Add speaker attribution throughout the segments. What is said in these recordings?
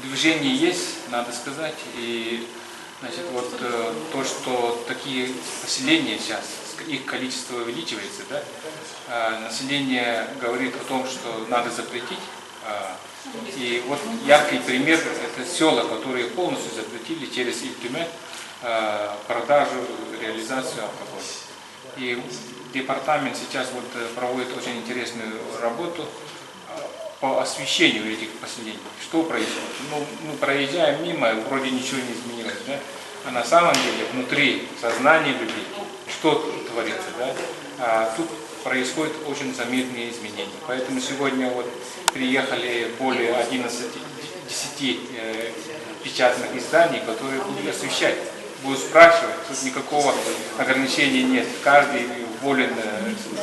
Speaker 1: движение есть, надо сказать, и значит, вот то, что такие поселения сейчас, их количество увеличивается, да, население говорит о том, что надо запретить. И вот яркий пример – это села, которые полностью запретили через интернет продажу, реализацию алкоголя. И департамент сейчас вот проводит очень интересную работу по освещению этих поселений. Что происходит? Ну, мы проезжаем мимо, вроде ничего не изменилось, да? А на самом деле внутри сознания людей что творится, да? Тут происходят очень заметные изменения. Поэтому сегодня вот приехали более 10 печатных изданий, которые будут освещать, будут спрашивать, тут никакого ограничения нет. Каждый волен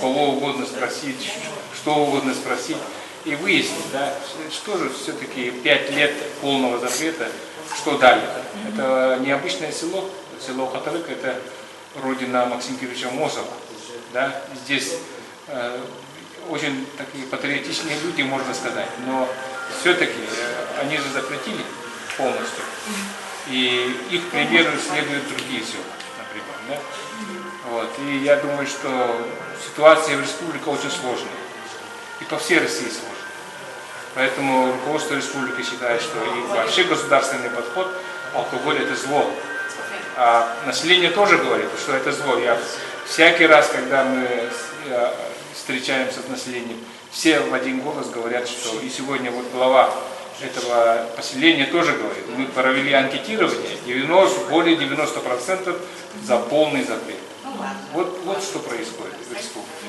Speaker 1: кого угодно спросить, что угодно спросить и выяснить, да, что же все-таки 5 лет полного запрета, что дали. Это необычное село, село Хатарык, это родина Максима Кирилловича Мосова. Да? Здесь очень такие патриотичные люди, можно сказать, но все-таки они же запретили полностью. И их примеру следуют другие села, например. Да? Вот. И я думаю, что ситуация в республике очень сложная. И по всей России сложная. Поэтому руководство республики считает, что и вообще государственный подход, алкоголь это зло. А население тоже говорит, что это зло. Я всякий раз, когда мы встречаемся с населением, все в один голос говорят, что и сегодня вот глава этого поселения тоже говорит, мы провели анкетирование, более 90% за полный запрет. Вот что происходит в республике.